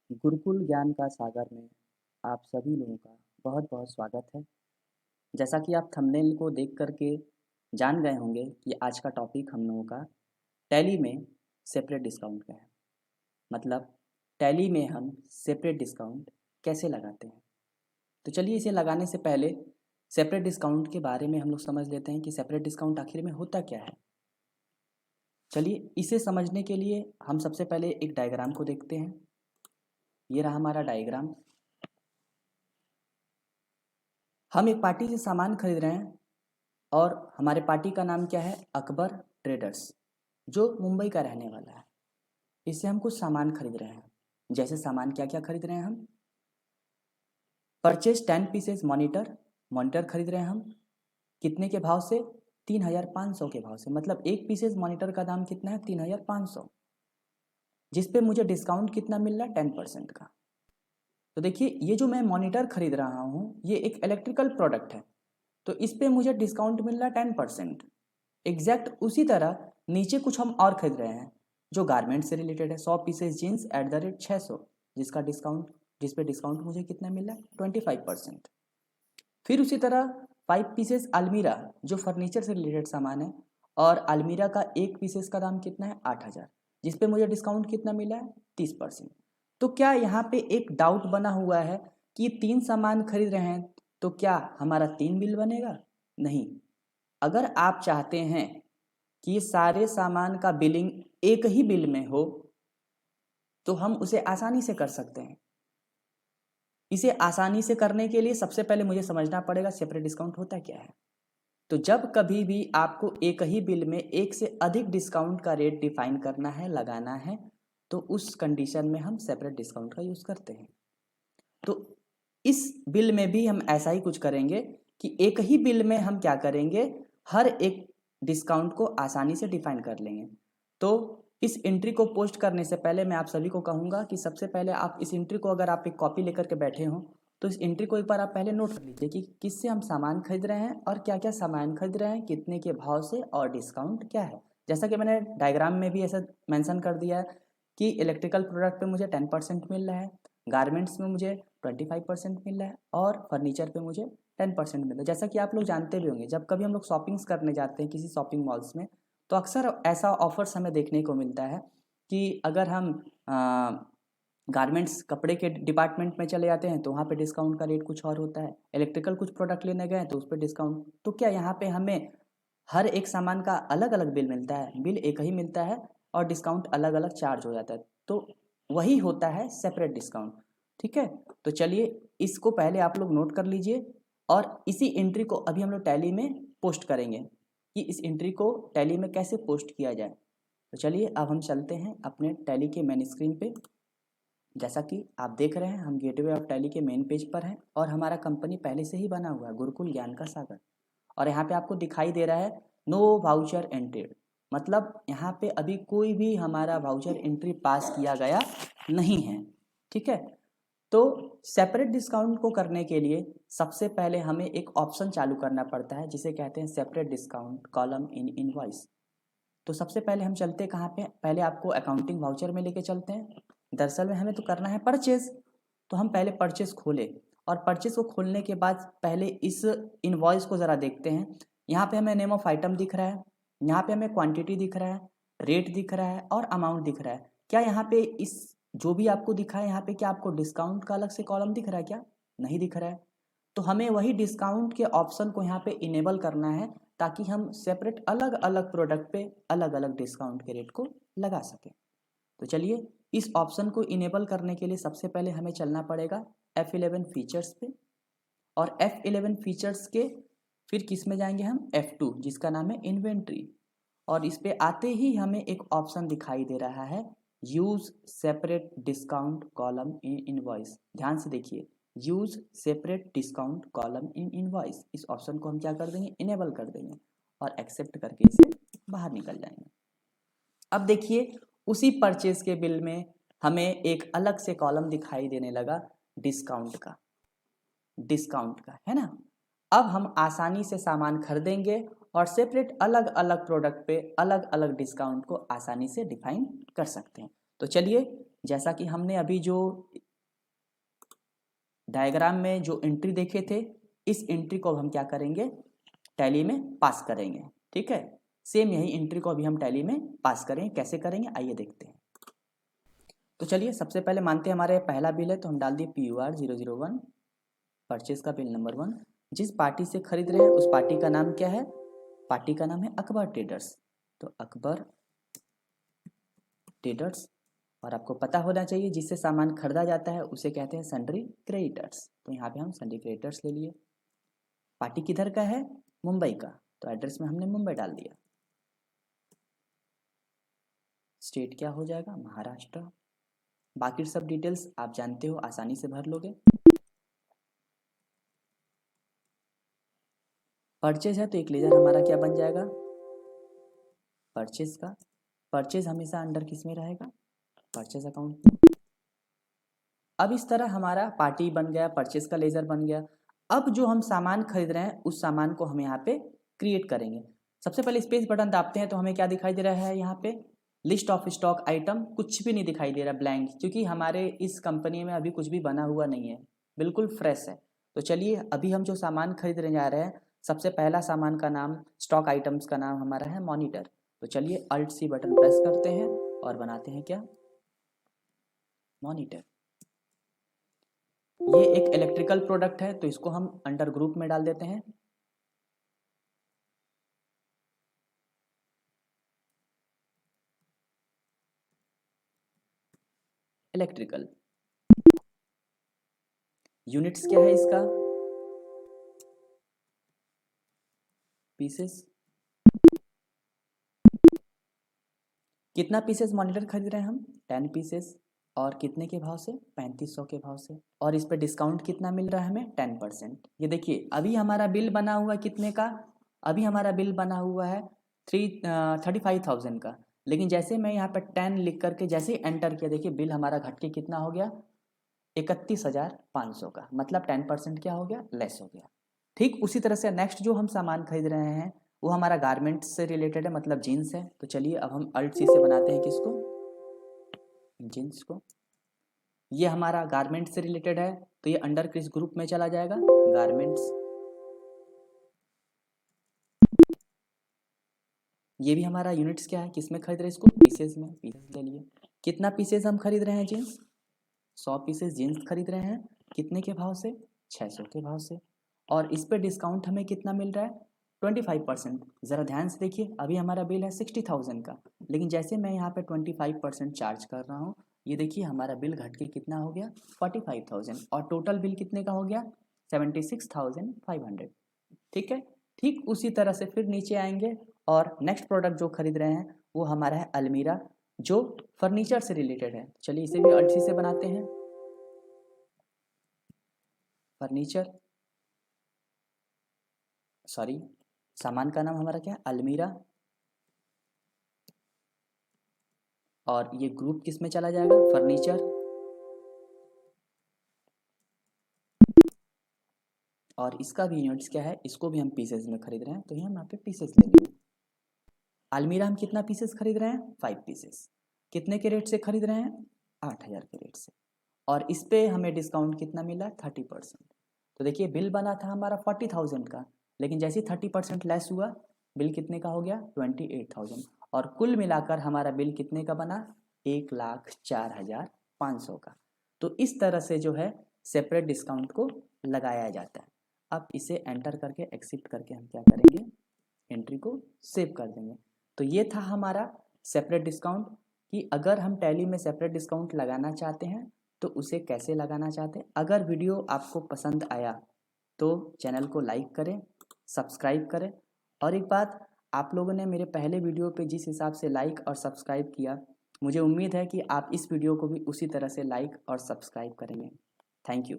गुरुकुल ज्ञान का सागर में आप सभी लोगों का बहुत बहुत स्वागत है। जैसा कि आप थंबनेल को देख करके जान गए होंगे कि आज का टॉपिक हम लोगों का टैली में सेपरेट डिस्काउंट का है। मतलब टैली में हम सेपरेट डिस्काउंट कैसे लगाते हैं। तो चलिए इसे लगाने से पहले सेपरेट डिस्काउंट के बारे में हम लोग समझ लेते हैं कि सेपरेट डिस्काउंट आखिर में होता क्या है। चलिए इसे समझने के लिए हम सबसे पहले एक डायग्राम को देखते हैं। ये रहा हमारा डायग्राम। हम एक पार्टी से सामान खरीद रहे हैं और हमारे पार्टी का नाम क्या है, अकबर ट्रेडर्स, जो मुंबई का रहने वाला है। इससे हम कुछ सामान खरीद रहे हैं। जैसे सामान क्या क्या खरीद रहे हैं हम, परचेज 10 पीसेज मॉनिटर, मॉनिटर खरीद रहे हैं हम। कितने के भाव से, 3500 के भाव से। मतलब एक पीसेज मॉनिटर का दाम कितना है, 3500, जिस पे मुझे डिस्काउंट कितना मिल रहा है, 10% का। तो देखिए ये जो मैं मॉनिटर खरीद रहा हूँ ये एक इलेक्ट्रिकल प्रोडक्ट है, तो इस पे मुझे डिस्काउंट मिल रहा है 10%। एग्जैक्ट उसी तरह नीचे कुछ हम और खरीद रहे हैं जो गारमेंट से रिलेटेड है। 100 pieces jeans at the rate 600, जिसका डिस्काउंट, जिस पे डिस्काउंट मुझे कितना मिल रहा है, 25%। फिर उसी तरह 5 पीसेस अलमीरा, जो फर्नीचर से रिलेटेड सामान है, और अलमीरा का एक पीसेस का दाम कितना है, 8000, जिस पे मुझे डिस्काउंट कितना मिला है, 30%। तो क्या यहाँ पे एक डाउट बना हुआ है कि 3 सामान खरीद रहे हैं तो क्या हमारा 3 बिल बनेगा? नहीं। अगर आप चाहते हैं कि सारे सामान का बिलिंग एक ही बिल में हो तो हम उसे आसानी से कर सकते हैं। इसे आसानी से करने के लिए सबसे पहले मुझे समझना पड़ेगा सेपरेट डिस्काउंट होता क्या है। तो जब कभी भी आपको एक ही बिल में एक से अधिक डिस्काउंट का रेट डिफाइन करना है, लगाना है, तो उस कंडीशन में हम सेपरेट डिस्काउंट का यूज़ करते हैं। तो इस बिल में भी हम ऐसा ही कुछ करेंगे कि एक ही बिल में हम क्या करेंगे, हर एक डिस्काउंट को आसानी से डिफाइन कर लेंगे। तो इस एंट्री को पोस्ट करने से पहले मैं आप सभी को कहूँगा कि सबसे पहले आप इस एंट्री को, अगर आप एक कॉपी लेकर के बैठे हों, तो इस एंट्री को एक बार आप पहले नोट कर लीजिए कि किससे हम सामान खरीद रहे हैं और क्या क्या सामान खरीद रहे हैं, कितने के भाव से, और डिस्काउंट क्या है। जैसा कि मैंने डायग्राम में भी ऐसा मेंशन कर दिया है कि इलेक्ट्रिकल प्रोडक्ट पे मुझे 10% मिल रहा है, गारमेंट्स में मुझे 25% मिल रहा है, और फर्नीचर पे मुझे 10% मिल रहा है। जैसा कि आप लोग जानते भी होंगे, जब कभी हम लोग शॉपिंग्स करने जाते हैं किसी शॉपिंग मॉल्स में, तो अक्सर ऐसा ऑफर्स हमें देखने को मिलता है कि अगर हम गारमेंट्स, कपड़े के डिपार्टमेंट में चले जाते हैं तो वहाँ पे डिस्काउंट का रेट कुछ और होता है, इलेक्ट्रिकल कुछ प्रोडक्ट लेने गए तो उस पर डिस्काउंट। तो क्या यहाँ पे हमें हर एक सामान का अलग अलग बिल मिलता है? बिल एक ही मिलता है और डिस्काउंट अलग अलग चार्ज हो जाता है। तो वही होता है सेपरेट डिस्काउंट। ठीक है, तो चलिए इसको पहले आप लोग नोट कर लीजिए, और इसी एंट्री को अभी हम लोग टैली में पोस्ट करेंगे कि इस एंट्री को टैली में कैसे पोस्ट किया जाए। तो चलिए अब हम चलते हैं अपने टैली के मेन स्क्रीन पे। जैसा कि आप देख रहे हैं हम गेटवे ऑफ टैली के मेन पेज पर हैं, और हमारा कंपनी पहले से ही बना हुआ है, गुरुकुल ज्ञान का सागर। और यहाँ पे आपको दिखाई दे रहा है नो वाउचर एंट्रीड, मतलब यहाँ पे अभी कोई भी हमारा वाउचर एंट्री पास किया गया नहीं है। ठीक है, तो सेपरेट डिस्काउंट को करने के लिए सबसे पहले हमें एक ऑप्शन चालू करना पड़ता है जिसे कहते हैं separate discount column in invoice. तो सबसे पहले हम चलते हैं कहाँ पे, पहले आपको अकाउंटिंग वाउचर में लेके चलते हैं। दरअसल में हमें तो करना है परचेज, तो हम पहले परचेज खोले, और परचेज को खोलने के बाद पहले इस इनवॉइस को ज़रा देखते हैं। यहाँ पे हमें नेम ऑफ आइटम दिख रहा है, यहाँ पे हमें क्वांटिटी दिख रहा है, रेट दिख रहा है, और अमाउंट दिख रहा है। क्या यहाँ पे इस जो भी आपको दिखा है यहाँ पे, क्या आपको डिस्काउंट का अलग से कॉलम दिख रहा है? क्या नहीं दिख रहा है? तो हमें वही डिस्काउंट के ऑप्शन को यहाँ पे इनेबल करना है, ताकि हम सेपरेट अलग अलग प्रोडक्ट पे अलग अलग डिस्काउंट के रेट को लगा सकें। तो चलिए इस ऑप्शन को इनेबल करने के लिए सबसे पहले हमें चलना पड़ेगा F11 फीचर्स पे, और F11 फीचर्स के फिर किस में जाएंगे हम, F2, जिसका नाम है इन्वेंट्री। और इस पे आते ही हमें एक ऑप्शन दिखाई दे रहा है, use separate discount column in invoice. ध्यान से देखिए, use separate discount column in invoice, इस ऑप्शन को हम क्या कर देंगे, इनेबल कर देंगे, और एक्सेप्ट करके इसे बाहर निकल जाएंगे। अब देखिए उसी परचेज के बिल में हमें एक अलग से कॉलम दिखाई देने लगा, डिस्काउंट का, डिस्काउंट का, है ना। अब हम आसानी से सामान खरीदेंगे और सेपरेट अलग अलग प्रोडक्ट पे अलग अलग डिस्काउंट को आसानी से डिफाइन कर सकते हैं। तो चलिए जैसा कि हमने अभी जो डायग्राम में जो एंट्री देखे थे, इस एंट्री को अब हम क्या करेंगे, टैली में पास करेंगे। ठीक है, सेम यही एंट्री को अभी हम टैली में पास करेंगे। कैसे करेंगे आइए देखते हैं। तो चलिए सबसे पहले मानते हैं हमारे पहला बिल है, तो हम डाल दिए PUR 001 परचेज का बिल नंबर 1। जिस पार्टी से खरीद रहे हैं उस पार्टी का नाम क्या है, पार्टी का नाम है अकबर ट्रेडर्स। तो अकबर ट्रेडर्स, और आपको पता होना चाहिए जिससे सामान खरीदा जाता है उसे कहते हैं सन्ड्री क्रेडिटर्स। तो यहाँ पे हम सन्ड्री क्रेडिटर्स ले लिए। पार्टी किधर का है, मुंबई का, तो एड्रेस में हमने मुंबई डाल दिया। स्टेट क्या हो जाएगा, महाराष्ट्र। बाकी सब डिटेल्स आप जानते हो, आसानी से भर लोगे। परचेज है तो एक लेजर हमारा क्या बन जाएगा, परचेज का। परचेज हमेशा अंडर किस में रहेगा, परचेज अकाउंट में। अब इस तरह हमारा पार्टी बन गया, परचेज का लेजर बन गया। अब जो हम सामान खरीद रहे हैं उस सामान को हम यहाँ पे क्रिएट करेंगे। सबसे पहले स्पेस बटन दाबते हैं तो हमें क्या दिखाई दे रहा है, यहाँ पे लिस्ट ऑफ स्टॉक आइटम, कुछ भी नहीं दिखाई दे रहा, ब्लैंक, क्योंकि हमारे इस कंपनी में अभी कुछ भी बना हुआ नहीं है, बिल्कुल फ्रेश है। तो चलिए अभी हम जो सामान खरीदने जा रहे हैं, सबसे पहला सामान का नाम, स्टॉक आइटम्स का नाम हमारा है मॉनिटर। तो चलिए Alt+C बटन प्रेस करते हैं और बनाते हैं क्या, मॉनिटर। ये एक इलेक्ट्रिकल प्रोडक्ट है तो इसको हम अंडर ग्रुप में डाल देते हैं, इलेक्ट्रिकल। यूनिट्स क्या है इसका, पीसेस। कितना पीसेस मॉनिटर खरीद रहे हैं हम, 10 पीसेस। और कितने के भाव से, 3500 के भाव से। और इस पे डिस्काउंट कितना मिल रहा है हमें, 10%। ये देखिए अभी हमारा बिल बना हुआ कितने का, अभी हमारा बिल बना हुआ है 35,000 का। लेकिन जैसे मैं यहाँ पे 10 लिख करके जैसे ही एंटर किया, देखिए बिल हमारा घट के कितना हो गया, 31,500 का। मतलब 10% क्या हो गया, लेस हो गया। ठीक उसी तरह से नेक्स्ट जो हम सामान खरीद रहे हैं वो हमारा गारमेंट्स से रिलेटेड है, मतलब जीन्स है। तो चलिए अब हम Alt+C से बनाते हैं किसको, जीन्स को। ये हमारा गारमेंट्स से रिलेटेड है तो ये अंडर किस ग्रुप में चला जाएगा, गारमेंट्स। ये भी हमारा यूनिट्स क्या है, किस में खरीद रहे हैं इसको, पीसेस में, पीसेस ले लिए। कितना पीसेस हम खरीद रहे हैं जीन्स, 100 पीसेस जीन्स खरीद रहे हैं। कितने के भाव से, 600 के भाव से। और इस पे डिस्काउंट हमें कितना मिल रहा है, 25%। ज़रा ध्यान से देखिए, अभी हमारा बिल है 60,000 का, लेकिन जैसे मैं यहाँ पे 25% चार्ज कर रहा हूँ, ये देखिए हमारा बिल घट के कितना हो गया, 45,000। और टोटल बिल कितने का हो गया, 76,500। ठीक है, ठीक उसी तरह से फिर नीचे आएंगे और नेक्स्ट प्रोडक्ट जो खरीद रहे हैं वो हमारा है अलमीरा, जो फर्नीचर से रिलेटेड है। चलिए इसे भी Alt+C से बनाते हैं, फर्नीचर, सॉरी, सामान का नाम हमारा क्या है, अलमीरा। और ये ग्रुप किस में चला जाएगा, फर्नीचर। और इसका भी यूनिट्स क्या है, इसको भी हम पीसेस में खरीद रहे हैं तो हम यहाँ पे पीसेस लेंगे। अलमीरा हम कितना पीसेस खरीद रहे हैं, 5 पीसेस। कितने के रेट से खरीद रहे हैं, 8,000 के रेट से। और इस पे हमें डिस्काउंट कितना मिला, 30%। तो देखिए बिल बना था हमारा 40,000 का, लेकिन जैसे ही 30% लेस हुआ, बिल कितने का हो गया, 28,000। और कुल मिलाकर हमारा बिल कितने का बना, 1,04,500 का। तो इस तरह से जो है सेपरेट डिस्काउंट को लगाया जाता है। अब इसे एंटर करके एक्सेप्ट करके हम क्या करेंगे, एंट्री को सेव कर देंगे। तो ये था हमारा सेपरेट डिस्काउंट, कि अगर हम टैली में सेपरेट डिस्काउंट लगाना चाहते हैं तो उसे कैसे लगाना चाहते हैं। अगर वीडियो आपको पसंद आया तो चैनल को लाइक करें, सब्सक्राइब करें। और एक बात, आप लोगों ने मेरे पहले वीडियो पे जिस हिसाब से लाइक और सब्सक्राइब किया, मुझे उम्मीद है कि आप इस वीडियो को भी उसी तरह से लाइक और सब्सक्राइब करेंगे। Thank you.